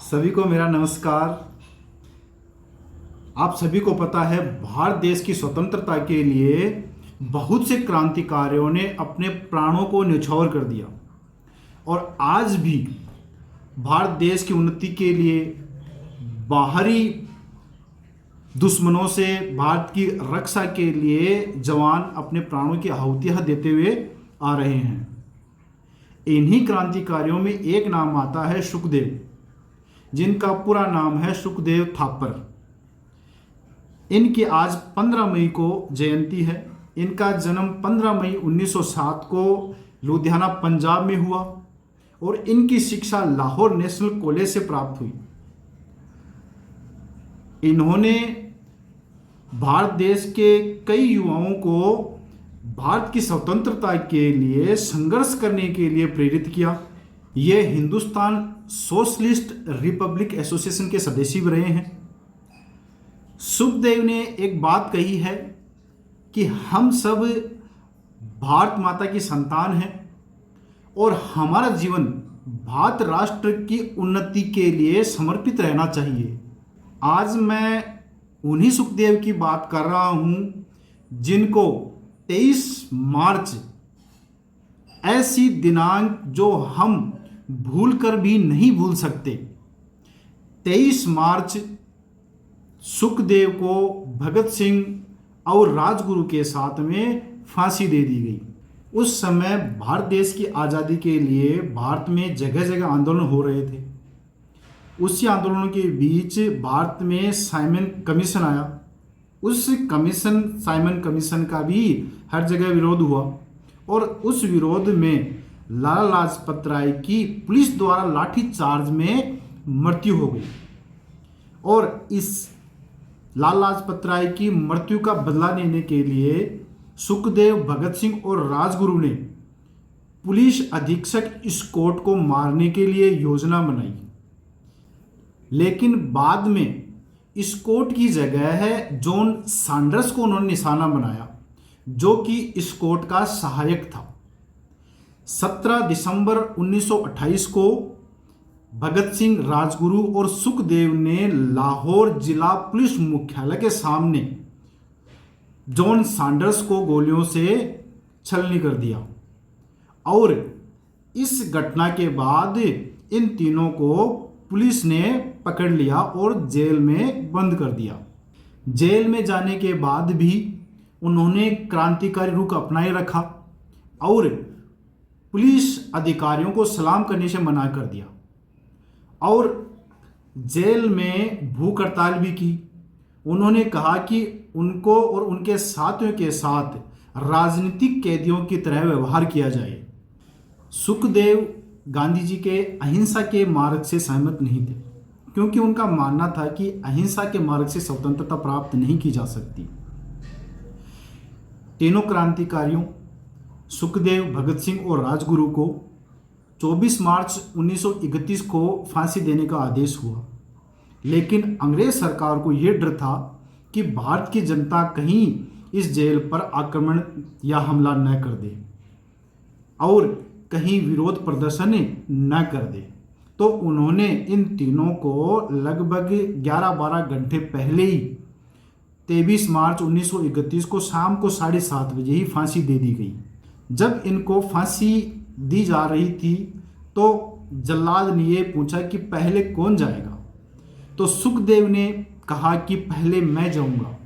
सभी को मेरा नमस्कार। आप सभी को पता है भारत देश की स्वतंत्रता के लिए बहुत से क्रांतिकारियों ने अपने प्राणों को न्यौछावर कर दिया और आज भी भारत देश की उन्नति के लिए बाहरी दुश्मनों से भारत की रक्षा के लिए जवान अपने प्राणों की आहुतियां देते हुए आ रहे हैं। इन्हीं क्रांतिकारियों में एक नाम आता है सुखदेव, जिनका पूरा नाम है सुखदेव थापर। इनकी आज 15 मई को जयंती है। इनका जन्म 15 मई 1907 को लुधियाना पंजाब में हुआ और इनकी शिक्षा लाहौर नेशनल कॉलेज से प्राप्त हुई। इन्होंने भारत देश के कई युवाओं को भारत की स्वतंत्रता के लिए संघर्ष करने के लिए प्रेरित किया। ये हिंदुस्तान सोशलिस्ट रिपब्लिक एसोसिएशन के सदस्य भी रहे हैं। सुखदेव ने एक बात कही है कि हम सब भारत माता की संतान हैं और हमारा जीवन भारत राष्ट्र की उन्नति के लिए समर्पित रहना चाहिए। आज मैं उन्हीं सुखदेव की बात कर रहा हूं जिनको 23 मार्च ऐसी दिनांक जो हम भूलकर भी नहीं भूल सकते। 23 मार्च सुखदेव को भगत सिंह और राजगुरु के साथ में फांसी दे दी गई। उस समय भारत देश की आज़ादी के लिए भारत में जगह जगह आंदोलन हो रहे थे। उसी आंदोलनों के बीच भारत में साइमन कमीशन आया। उस साइमन कमीशन का भी हर जगह विरोध हुआ और उस विरोध में लाला लाजपत राय की पुलिस द्वारा लाठीचार्ज में मृत्यु हो गई और इस लाला लाजपत राय की मृत्यु का बदला लेने के लिए सुखदेव, भगत सिंह और राजगुरु ने पुलिस अधीक्षक स्कॉट को मारने के लिए योजना बनाई। लेकिन बाद में स्कॉट की जगह है जॉन सैंडर्स को उन्होंने निशाना बनाया, जो कि स्कॉट का सहायक था। 17 दिसंबर 1928 को भगत सिंह, राजगुरु और सुखदेव ने लाहौर जिला पुलिस मुख्यालय के सामने जॉन सैंडर्स को गोलियों से छलनी कर दिया और इस घटना के बाद इन तीनों को पुलिस ने पकड़ लिया और जेल में बंद कर दिया। जेल में जाने के बाद भी उन्होंने क्रांतिकारी रुख अपनाए रखा और पुलिस अधिकारियों को सलाम करने से मना कर दिया और जेल में भूख हड़ताल भी की। उन्होंने कहा कि उनको और उनके साथियों के साथ राजनीतिक कैदियों की तरह व्यवहार किया जाए। सुखदेव गांधी जी के अहिंसा के मार्ग से सहमत नहीं थे, क्योंकि उनका मानना था कि अहिंसा के मार्ग से स्वतंत्रता प्राप्त नहीं की जा सकती। तीनों क्रांतिकारियों सुखदेव, भगत सिंह और राजगुरु को 24 मार्च 1931 को फांसी देने का आदेश हुआ। लेकिन अंग्रेज सरकार को यह डर था कि भारत की जनता कहीं इस जेल पर आक्रमण या हमला न कर दे और कहीं विरोध प्रदर्शन न कर दे, तो उन्होंने इन तीनों को लगभग 11-12 घंटे पहले ही 23 मार्च 1931 को शाम को 7:30 बजे ही फांसी दे दी गई। जब इनको फांसी दी जा रही थी तो जल्लाद ने ये पूछा कि पहले कौन जाएगा, तो सुखदेव ने कहा कि पहले मैं जाऊंगा।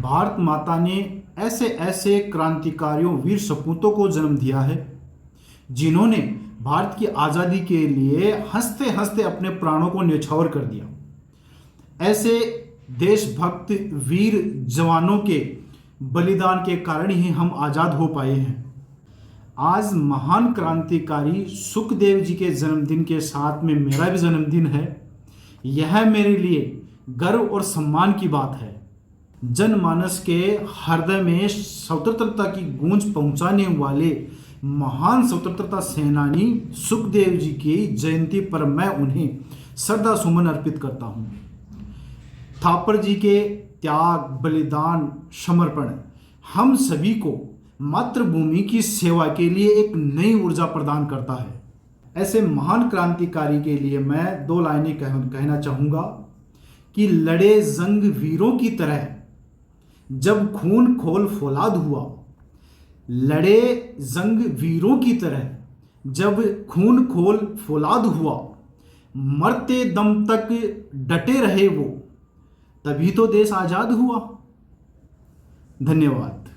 भारत माता ने ऐसे ऐसे क्रांतिकारियों, वीर सपूतों को जन्म दिया है जिन्होंने भारत की आज़ादी के लिए हंसते हंसते अपने प्राणों को न्यौछावर कर दिया। ऐसे देशभक्त वीर जवानों के बलिदान के कारण ही हम आज़ाद हो पाए हैं। आज महान क्रांतिकारी सुखदेव जी के जन्मदिन के साथ में मेरा भी जन्मदिन है। यह मेरे लिए गर्व और सम्मान की बात है। जनमानस के हृदय में स्वतंत्रता की गूंज पहुंचाने वाले महान स्वतंत्रता सेनानी सुखदेव जी की जयंती पर मैं उन्हें श्रद्धा सुमन अर्पित करता हूं। थापर जी के त्याग, बलिदान, समर्पण हम सभी को मातृभूमि की सेवा के लिए एक नई ऊर्जा प्रदान करता है। ऐसे महान क्रांतिकारी के लिए मैं दो लाइनें कहना चाहूँगा कि लड़े जंग वीरों की तरह जब खून खोल फौलाद हुआ, लड़े जंग वीरों की तरह जब खून खोल फौलाद हुआ, मरते दम तक डटे रहे वो, तभी तो देश आज़ाद हुआ। धन्यवाद।